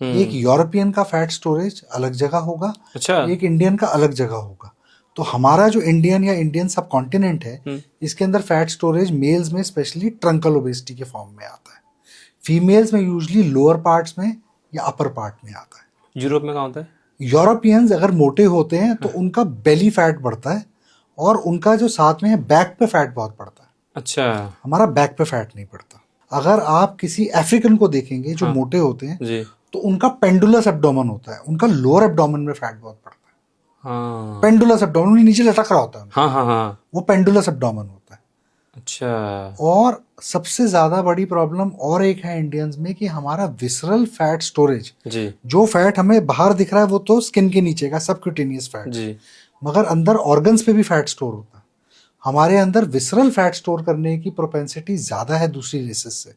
एक यूरोपियन का fat storage अलग जगह होगा, अच्छा। एक इंडियन का अलग जगह होगा। तो हमारा जो इंडियन या इंडियन सब कॉन्टिनेंट है, इसके अंदर फैट स्टोरेज मेल्स में स्पेशली ट्रंकल ओबेसिटी के फॉर्म में आता है, फीमेल्स में यूजली लोअर पार्ट्स में या अपर पार्ट में आता है। यूरोप में कहाँ होता है? यूरोपियंस अगर मोटे होते हैं तो उनका बेली फैट बढ़ता है, और उनका जो साथ में है बैक पे फैट बहुत बढ़ता है। अच्छा। हमारा बैक पे फैट नहीं पड़ता। अगर आप किसी अफ्रीकन को देखेंगे जो मोटे होते हैं, जी। तो उनका पेंडुलस एब्डोमेन होता है, उनका लोअर एब्डोमेन में फैट बहुत पड़ता है। हाँ पेंडुलस एब्डोमेन नीचे लटक रहा होता है, हाँ हाँ हाँ। वो पेंडुलस एब्डोमेन होता है। अच्छा। और सबसे ज्यादा बड़ी प्रॉब्लम और एक है इंडियंस में कि हमारा विसरल फैट स्टोरेज, जी जो फैट हमें बाहर दिख रहा है वो तो स्किन के नीचे का सबक्यूटेनियस फैट, जी। मगर अंदर ऑर्गन्स पे भी फैट स्टोर होता है। हमारे अंदर विसरल फैट स्टोर करने की प्रोपेंसिटी ज्यादा है दूसरी रेसेस से,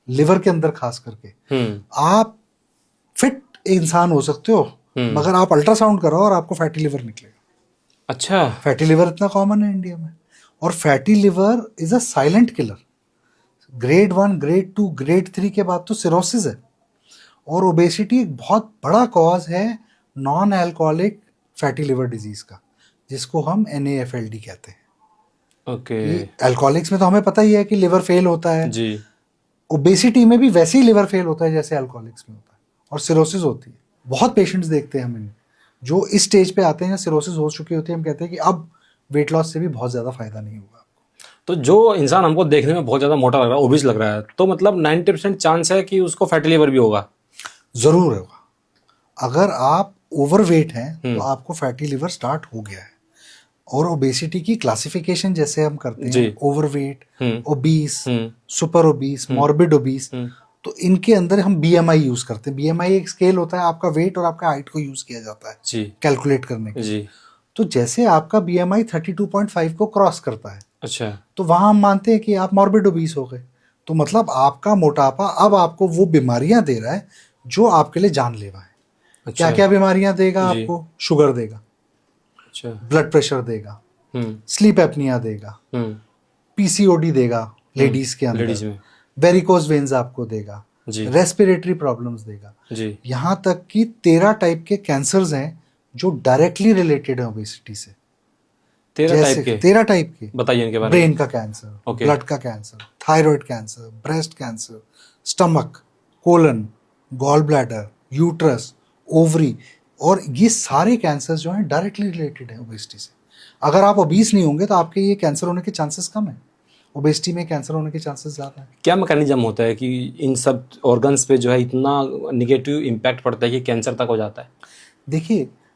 लिवर के अंदर खास करके। आप फिट इंसान हो सकते हो, मगर आप अल्ट्रासाउंड कराओ और आपको फैटी लिवर निकलेगा। अच्छा। फैटी लिवर इतना कॉमन है इंडिया में, और fatty liver is a silent killer. Grade 1, grade 2, grade 3 के बाद तो सिरोसिस है। और ओबेसिटी एक बहुत बड़ा कॉज है non alcoholic fatty liver disease का, जिसको हम NAFLD कहते हैं। ओके। अल्कोहलिक्स में तो हमें पता ही है कि लिवर फेल होता है, जी। ओबेसिटी में भी वैसे ही लिवर फेल होता है जैसे अल्कोहलिक्स में होता है, और सिरोसिस होती है। बहुत पेशेंट्स देखते हैं हम जो इस स्टेज पे आते हैं, सिरोसिस हो चुकी होती है, हम कहते हैं कि अब वेट लॉस से भी बहुत ज़्यादा फायदा नहीं होगा। तो जो इंसान हमको देखने में बहुत ज़्यादा मोटा लग रहा है, ओबिस लग रहा है, तो मतलब 90% चांस है कि उसको फैटी लिवर भी होगा? ज़रूर होगा। अगर आप ओवरवेट हैं तो आपको फैटी लिवर स्टार्ट हो गया है। और ओबेसिटी की क्लासिफिकेशन जैसे हम करते हैं, overweight, obese, super obese, morbid obese, तो इनके अंदर हम BMI यूज करते हैं। BMI एक स्केल होता है, आपका वेट और आपका हाइट को यूज किया जाता है कैलकुलेट करने के लिए। तो जैसे आपका BMI 32.5 को क्रॉस करता है, अच्छा, तो वहां हम मानते हैं कि आप मॉर्बिड ओबीस हो गए। तो मतलब आपका मोटापा अब आपको वो बीमारियां दे रहा है जो आपके लिए जानलेवा है। अच्छा। क्या क्या बीमारियां देगा आपको? शुगर देगा, अच्छा, ब्लड प्रेशर देगा, स्लीप एपनिया देगा, PCOD देगा लेडीज के अंदर, वेरिकोज वेन्स आपको देगा, रेस्पिरेटरी प्रॉब्लम्स देगा, यहाँ तक कि 13 टाइप के कैंसर्स हैं जो डायरेक्टली रिलेटेड है ओबेसिटी से। 13 टाइप के बताइए इनके बारे में। ब्रेन का कैंसर, ब्लड का cancer, thyroid cancer, breast cancer, stomach, colon, gall bladder, uterus, ovary, और ये सारे कैंसर जो हैं डायरेक्टली रिलेटेड है ओबेसिटी से। अगर आप ओबीस नहीं होंगे तो आपके ये कैंसर होने के चांसेस कम है, ओबेसिटी में कैंसर होने के चांसेस ज़्यादा है। क्या मैकेनिज्म होता है कि इन सब ऑर्गन्स पे जो है इतना निगेटिव इम्पैक्ट पड़ता है कि कैंसर तक हो जाता है? देखिए,